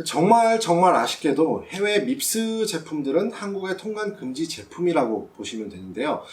정말 아쉽게도 해외 밉스 제품들은 한국의 통관 금지 제품이라고 보시면 되는데요.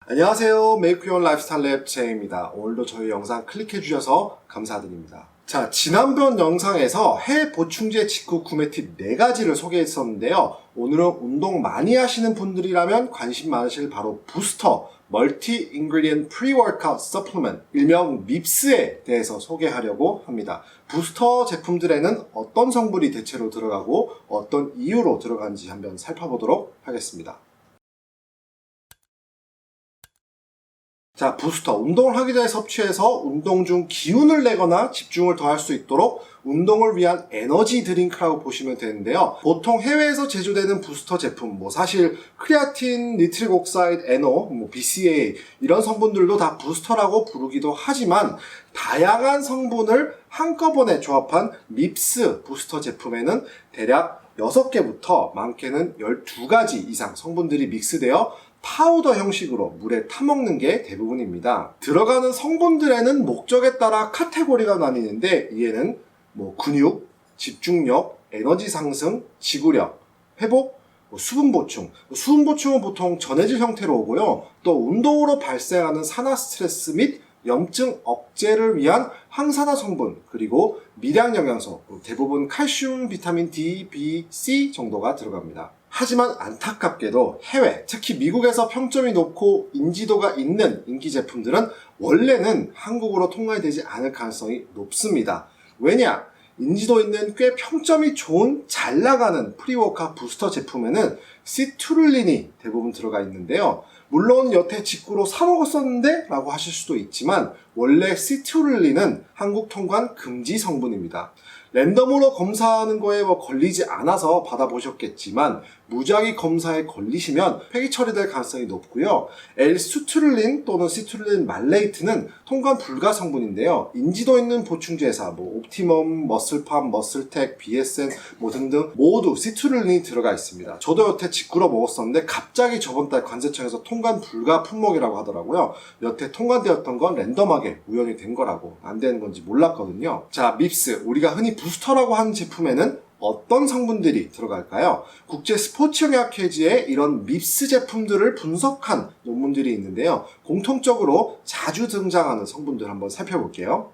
안녕하세요. 메이크 유어 라이프스타일 랩 제이입니다. 오늘도 저희 영상 클릭해 주셔서 감사드립니다. 자, 지난번 영상에서 해외 보충제 직구 구매 팁 4가지를 소개했었는데요. 오늘은 운동 많이 하시는 분들이라면 관심 많으실 바로 부스터 멀티 인그리디언트 프리워크아웃 서플리먼트 일명 밉스에 대해서 소개하려고 합니다. 부스터 제품들에는 어떤 성분이 대체로 들어가고 어떤 이유로 들어가는지 한번 살펴보도록 하겠습니다. 자, 부스터. 운동을 하기 전에 섭취해서 운동 중 기운을 내거나 집중을 더할 수 있도록 운동을 위한 에너지 드링크라고 보시면 되는데요. 보통 해외에서 제조되는 부스터 제품, 사실 크레아틴, 니트릭 옥사이드, NO, BCAA 이런 성분들도 다 부스터라고 부르기도 하지만 다양한 성분을 한꺼번에 조합한 밉스 부스터 제품에는 대략 6개부터 많게는 12가지 이상 성분들이 믹스되어 파우더 형식으로 물에 타먹는 게 대부분입니다. 들어가는 성분들에는 목적에 따라 카테고리가 나뉘는데 이에는 근육, 집중력, 에너지 상승, 지구력, 회복, 수분 보충. 수분 보충은 보통 전해질 형태로 오고요. 또 운동으로 발생하는 산화 스트레스 및 염증 억제를 위한 항산화 성분, 그리고 미량 영양소, 대부분 칼슘, 비타민 D, B, C 정도가 들어갑니다. 하지만 안타깝게도 해외, 특히 미국에서 평점이 높고 인지도가 있는 인기 제품들은 원래는 한국으로 통관이 되지 않을 가능성이 높습니다. 왜냐? 인지도 있는 꽤 평점이 좋은 잘 나가는 프리워크아웃 부스터 제품에는 시트룰린이 대부분 들어가 있는데요. 물론 여태 직구로 사 먹었었는데? 라고 하실 수도 있지만 원래 시트룰린은 한국 통관 금지 성분입니다. 랜덤으로 검사하는 거에 걸리지 않아서 받아보셨겠지만 무작위 검사에 걸리시면 폐기 처리될 가능성이 높고요. L-수트룰린 또는 시트룰린 말레이트는 통관 불가 성분인데요. 인지도 있는 보충제사, 옵티멈, 머슬팜, 머슬텍, BSN 등등 모두 시트룰린이 들어가 있습니다. 저도 여태 직구로 먹었었는데 갑자기 저번 달 관세청에서 통관 불가 품목이라고 하더라고요. 여태 통관되었던 건 랜덤하게 우연히 된 거라고 안 되는 건지 몰랐거든요. 자, 밉스, 우리가 흔히 부스터라고 하는 제품에는 어떤 성분들이 들어갈까요? 국제 스포츠영양학회지에 이런 밉스 제품들을 분석한 논문들이 있는데요. 공통적으로 자주 등장하는 성분들 한번 살펴볼게요.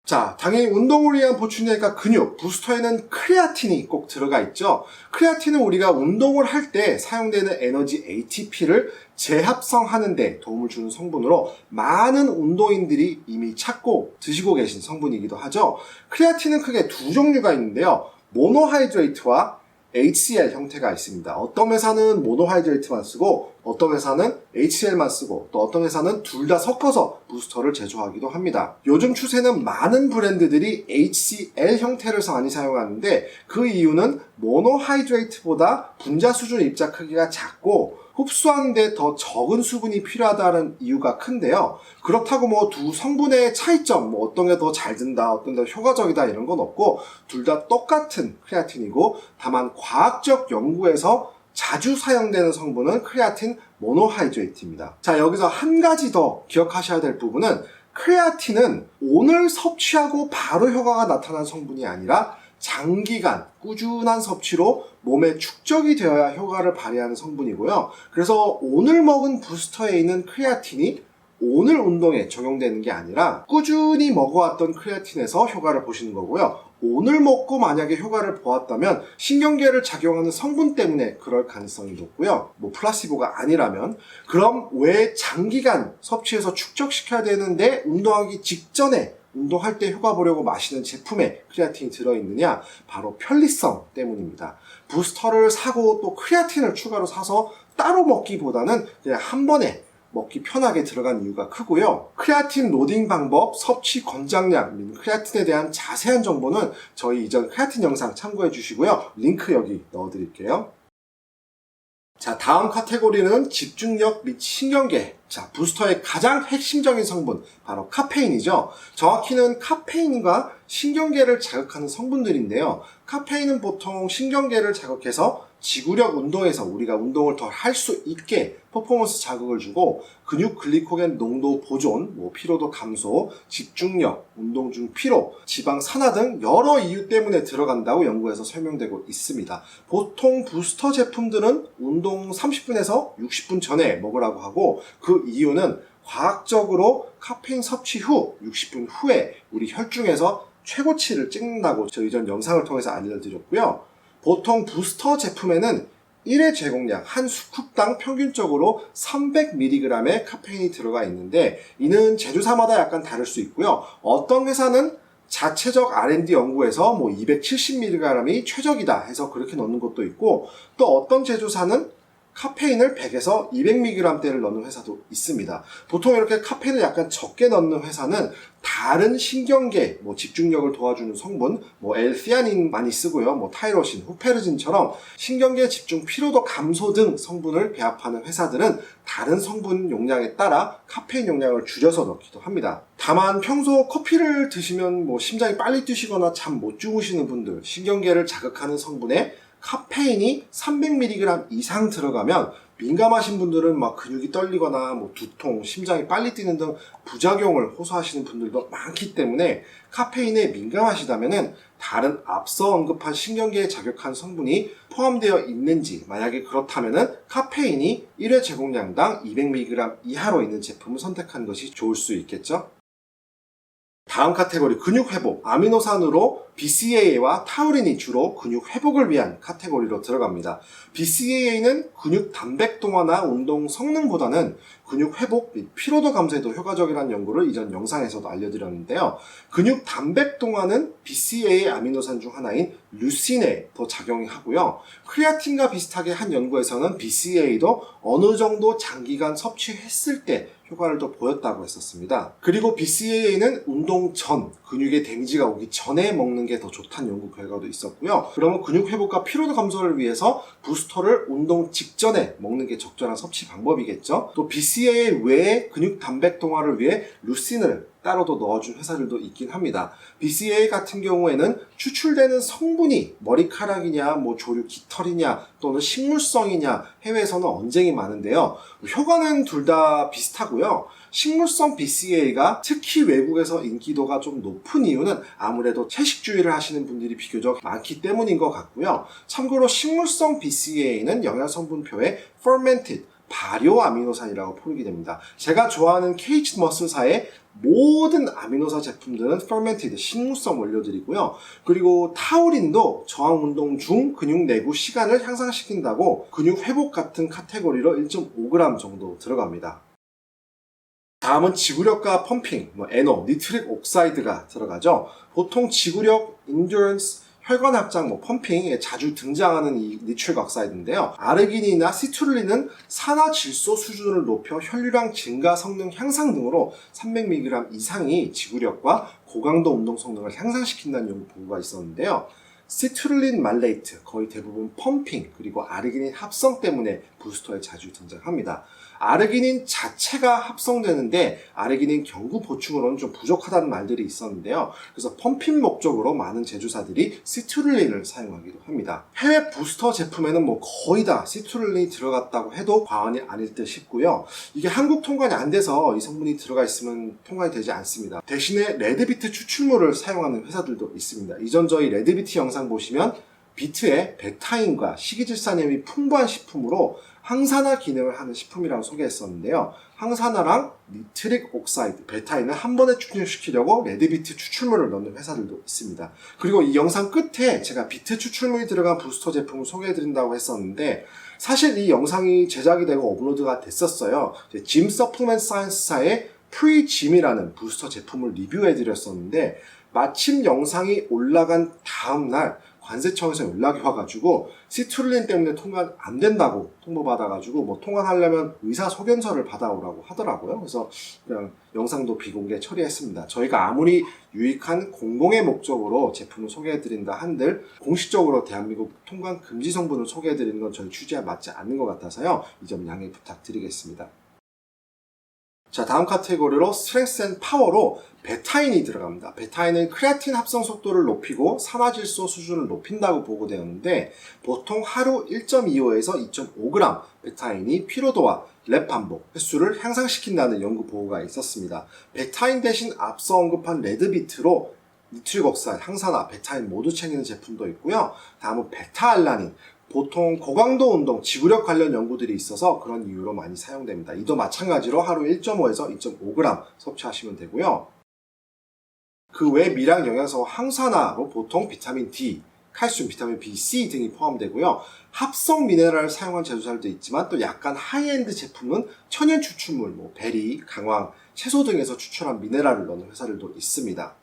자, 당연히 운동을 위한 보충제니까 근육, 부스터에는 크레아틴이 꼭 들어가 있죠. 크레아틴은 우리가 운동을 할 때 사용되는 에너지 ATP를 재합성하는 데 도움을 주는 성분으로 많은 운동인들이 이미 찾고 드시고 계신 성분이기도 하죠. 크레아틴은 크게 두 종류가 있는데요. 모노하이드레이트와 HCl 형태가 있습니다. 어떤 회사는 모노하이드레이트만 쓰고 어떤 회사는 HCl만 쓰고 또 어떤 회사는 둘 다 섞어서 부스터를 제조하기도 합니다. 요즘 추세는 많은 브랜드들이 HCl 형태를 많이 사용하는데 그 이유는 모노하이드레이트보다 분자 수준 입자 크기가 작고 흡수하는데 더 적은 수분이 필요하다는 이유가 큰데요. 그렇다고 두 성분의 차이점, 어떤 게 더 잘 든다, 어떤 게 더 효과적이다 이런 건 없고 둘 다 똑같은 크레아틴이고 다만 과학적 연구에서 자주 사용되는 성분은 크레아틴 모노하이드레이트입니다. 자, 여기서 한 가지 더 기억하셔야 될 부분은 크레아틴은 오늘 섭취하고 바로 효과가 나타난 성분이 아니라 장기간 꾸준한 섭취로 몸에 축적이 되어야 효과를 발휘하는 성분이고요. 그래서 오늘 먹은 부스터에 있는 크레아틴이 오늘 운동에 적용되는 게 아니라 꾸준히 먹어왔던 크레아틴에서 효과를 보시는 거고요. 오늘 먹고 만약에 효과를 보았다면 신경계를 작용하는 성분 때문에 그럴 가능성이 높고요. 플라시보가 아니라면 그럼 왜 장기간 섭취해서 축적시켜야 되는데 운동하기 직전에 운동할 때 효과 보려고 마시는 제품에 크레아틴이 들어있느냐? 바로 편리성 때문입니다. 부스터를 사고 또 크레아틴을 추가로 사서 따로 먹기보다는 그냥 한 번에 먹기 편하게 들어간 이유가 크고요. 크레아틴 로딩 방법, 섭취 권장량, 크레아틴에 대한 자세한 정보는 저희 이전 크레아틴 영상 참고해 주시고요. 링크 여기 넣어드릴게요. 자, 다음 카테고리는 집중력 및 신경계. 자, 부스터의 가장 핵심적인 성분, 바로 카페인이죠. 정확히는 카페인과 신경계를 자극하는 성분들인데요. 카페인은 보통 신경계를 자극해서 지구력 운동에서 우리가 운동을 더 할 수 있게 퍼포먼스 자극을 주고 근육 글리코겐 농도 보존, 피로도 감소, 집중력, 운동 중 피로, 지방 산화 등 여러 이유 때문에 들어간다고 연구에서 설명되고 있습니다. 보통 부스터 제품들은 운동 30분에서 60분 전에 먹으라고 하고 그 이유는 과학적으로 카페인 섭취 후 60분 후에 우리 혈중에서 최고치를 찍는다고 저희 전 영상을 통해서 알려드렸고요. 보통 부스터 제품에는 1회 제공량 한 스쿱당 평균적으로 300mg의 카페인이 들어가 있는데 이는 제조사마다 약간 다를 수 있고요. 어떤 회사는 자체적 R&D 연구에서 270mg이 최적이다 해서 그렇게 넣는 것도 있고 또 어떤 제조사는 카페인을 100에서 200mg대를 넣는 회사도 있습니다. 보통 이렇게 카페인을 약간 적게 넣는 회사는 다른 신경계, 집중력을 도와주는 성분, L-theanin 많이 쓰고요, 타이로신, 후페르진처럼 신경계 집중 피로도 감소 등 성분을 배합하는 회사들은 다른 성분 용량에 따라 카페인 용량을 줄여서 넣기도 합니다. 다만 평소 커피를 드시면 심장이 빨리 뛰시거나 잠 못 주무시는 분들, 신경계를 자극하는 성분에 카페인이 300mg 이상 들어가면 민감하신 분들은 근육이 떨리거나 두통, 심장이 빨리 뛰는 등 부작용을 호소하시는 분들도 많기 때문에 카페인에 민감하시다면 다른 앞서 언급한 신경계에 자극한 성분이 포함되어 있는지 만약에 그렇다면 카페인이 1회 제공량당 200mg 이하로 있는 제품을 선택하는 것이 좋을 수 있겠죠. 다음 카테고리 근육회복, 아미노산으로 BCAA와 타우린이 주로 근육회복을 위한 카테고리로 들어갑니다. BCAA는 근육 단백동화나 운동 성능보다는 근육회복 및 피로도 감소에도 효과적이라는 연구를 이전 영상에서도 알려드렸는데요. 근육 단백동화는 BCAA 아미노산 중 하나인 류신에 더 작용이 하고요. 크레아틴과 비슷하게 한 연구에서는 BCAA도 어느 정도 장기간 섭취했을 때 효과를 더 보였다고 했었습니다. 그리고 BCAA는 운동 전, 근육에 데미지가 오기 전에 먹는 게 더 좋다는 연구 결과도 있었고요. 그러면 근육 회복과 피로도 감소를 위해서 부스터를 운동 직전에 먹는 게 적절한 섭취 방법이겠죠. 또 BCAA 외에 근육 단백 동화를 위해 루신을 따로도 넣어준 회사들도 있긴 합니다. BCAA 같은 경우에는 추출되는 성분이 머리카락이냐, 조류 깃털이냐, 또는 식물성이냐 해외에서는 언쟁이 많은데요. 효과는 둘 다 비슷하고요. 식물성 BCAA가 특히 외국에서 인기도가 좀 높은 이유는 아무래도 채식주의를 하시는 분들이 비교적 많기 때문인 것 같고요. 참고로 식물성 BCAA는 영양성분표에 fermented, 발효 아미노산이라고 표기 됩니다. 제가 좋아하는 KH 머슬사의 모든 아미노산 제품들은 fermented, 식물성 원료들이고요. 그리고 타우린도 저항 운동 중 근육 내구 시간을 향상시킨다고 근육 회복 같은 카테고리로 1.5g 정도 들어갑니다. 다음은 지구력과 펌핑, NO, 니트릭 옥사이드가 들어가죠. 보통 지구력, 인듀런스, 혈관 확장, 펌핑에 자주 등장하는 이 니트릭 옥사이드인데요. 아르기닌이나 시트룰린은 산화 질소 수준을 높여 혈류량 증가 성능 향상 등으로 300mg 이상이 지구력과 고강도 운동 성능을 향상시킨다는 연구 보고가 있었는데요. 시트룰린 말레이트, 거의 대부분 펌핑, 그리고 아르기닌 합성 때문에 부스터에 자주 등장합니다. 아르기닌 자체가 합성되는데 아르기닌 경구 보충으로는 좀 부족하다는 말들이 있었는데요. 그래서 펌핑 목적으로 많은 제조사들이 시트룰린을 사용하기도 합니다. 해외 부스터 제품에는 거의 다 시트룰린이 들어갔다고 해도 과언이 아닐 듯 싶고요. 이게 한국 통관이 안 돼서 이 성분이 들어가 있으면 통관이 되지 않습니다. 대신에 레드비트 추출물을 사용하는 회사들도 있습니다. 이전 저희 레드비트 영상 보시면 비트에 베타인과 식이질산염이 풍부한 식품으로 항산화 기능을 하는 식품이라고 소개했었는데요. 항산화랑 니트릭 옥사이드, 베타인을 한 번에 추출시키려고 레드비트 추출물을 넣는 회사들도 있습니다. 그리고 이 영상 끝에 제가 비트 추출물이 들어간 부스터 제품을 소개해드린다고 했었는데 사실 이 영상이 제작이 되고 업로드가 됐었어요. 짐 서플리먼트 사이언스사의 프리짐이라는 부스터 제품을 리뷰해드렸었는데 마침 영상이 올라간 다음날 관세청에서 연락이 와가지고 시트룰린 때문에 통관 안 된다고 통보받아가지고 통관하려면 의사소견서를 받아오라고 하더라고요. 그래서 그냥 영상도 비공개 처리했습니다. 저희가 아무리 유익한 공공의 목적으로 제품을 소개해드린다 한들 공식적으로 대한민국 통관 금지 성분을 소개해드리는 건 저희 취지에 맞지 않는 것 같아서요. 이 점 양해 부탁드리겠습니다. 자, 다음 카테고리로 스트렝스 앤 파워로 베타인이 들어갑니다. 베타인은 크레아틴 합성 속도를 높이고 산화질소 수준을 높인다고 보고되었는데 보통 하루 1.25에서 2.5g 베타인이 피로도와 랩 반복 횟수를 향상시킨다는 연구 보고가 있었습니다. 베타인 대신 앞서 언급한 레드비트로 니트릭옥사이드, 항산화, 베타인 모두 챙기는 제품도 있고요. 다음은 베타알라닌. 보통 고강도 운동, 지구력 관련 연구들이 있어서 그런 이유로 많이 사용됩니다. 이도 마찬가지로 하루 1.5에서 2.5g 섭취하시면 되고요. 그 외 미량 영양소 항산화로 보통 비타민 D, 칼슘, 비타민 B, C 등이 포함되고요. 합성 미네랄을 사용한 제조사들도 있지만 또 약간 하이엔드 제품은 천연 추출물, 베리, 강황, 채소 등에서 추출한 미네랄을 넣는 회사들도 있습니다.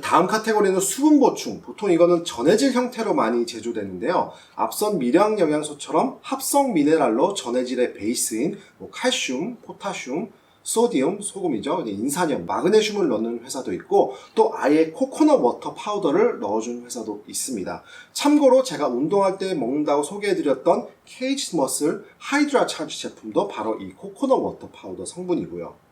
다음 카테고리는 수분 보충. 보통 이거는 전해질 형태로 많이 제조되는데요. 앞선 미량 영양소처럼 합성 미네랄로 전해질의 베이스인 칼슘, 포타슘, 소디움, 소금이죠. 인산염, 마그네슘을 넣는 회사도 있고 또 아예 코코넛 워터 파우더를 넣어주는 회사도 있습니다. 참고로 제가 운동할 때 먹는다고 소개해드렸던 케이지 머슬 하이드라 차지 제품도 바로 이 코코넛 워터 파우더 성분이고요.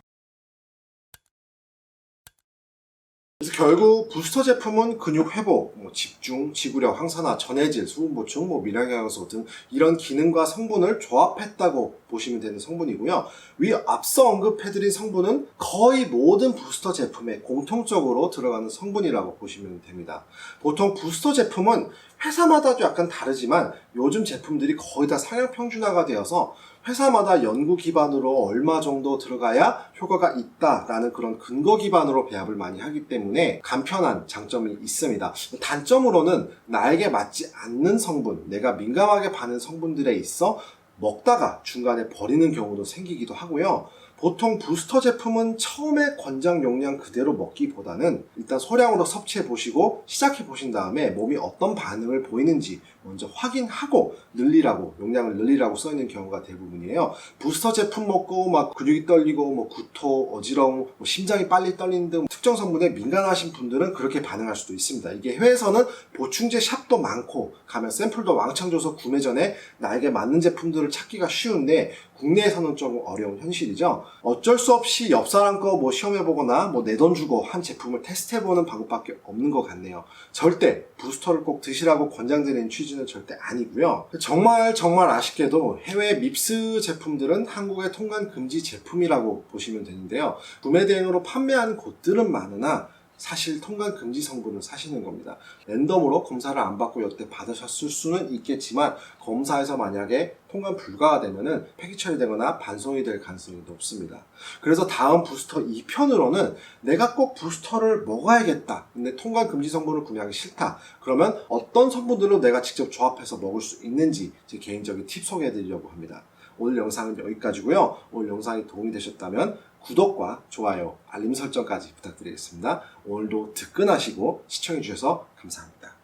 그래서 결국 부스터 제품은 근육 회복, 집중, 지구력, 항산화, 전해질, 수분 보충, 미량영양소 등 이런 기능과 성분을 조합했다고 보시면 되는 성분이고요. 위 앞서 언급해드린 성분은 거의 모든 부스터 제품에 공통적으로 들어가는 성분이라고 보시면 됩니다. 보통 부스터 제품은 회사마다도 약간 다르지만 요즘 제품들이 거의 다 상향 평준화가 되어서 회사마다 연구 기반으로 얼마 정도 들어가야 효과가 있다라는 그런 근거 기반으로 배합을 많이 하기 때문에 간편한 장점이 있습니다. 단점으로는 나에게 맞지 않는 성분, 내가 민감하게 반응 성분들에 있어 먹다가 중간에 버리는 경우도 생기기도 하고요. 보통 부스터 제품은 처음에 권장 용량 그대로 먹기보다는 일단 소량으로 섭취해 보시고 시작해 보신 다음에 몸이 어떤 반응을 보이는지 먼저 확인하고 용량을 늘리라고 써 있는 경우가 대부분이에요. 부스터 제품 먹고 막 근육이 떨리고 구토, 어지러움, 심장이 빨리 떨리는 등 특정 성분에 민감하신 분들은 그렇게 반응할 수도 있습니다. 이게 해외에서는 보충제 샵도 많고 가면 샘플도 왕창 줘서 구매 전에 나에게 맞는 제품들을 찾기가 쉬운데 국내에서는 조금 어려운 현실이죠. 어쩔 수 없이 옆 사람 거 시험해보거나 내 돈 주고 한 제품을 테스트해보는 방법밖에 없는 것 같네요. 절대 부스터를 꼭 드시라고 권장드리는 취지는 절대 아니고요. 정말 아쉽게도 해외 밉스 제품들은 한국의 통관 금지 제품이라고 보시면 되는데요. 구매 대행으로 판매하는 곳들은 많으나 사실 통관 금지 성분을 사시는 겁니다. 랜덤으로 검사를 안 받고 여태 받으셨을 수는 있겠지만 검사에서 만약에 통관 불가가 되면은 폐기 처리되거나 반송이 될 가능성이 높습니다. 그래서 다음 부스터 2편으로는 내가 꼭 부스터를 먹어야겠다. 근데 통관 금지 성분을 구매하기 싫다. 그러면 어떤 성분들로 내가 직접 조합해서 먹을 수 있는지 제 개인적인 팁 소개해 드리려고 합니다. 오늘 영상은 여기까지고요. 오늘 영상이 도움이 되셨다면 구독과 좋아요, 알림 설정까지 부탁드리겠습니다. 오늘도 득근하시고 시청해주셔서 감사합니다.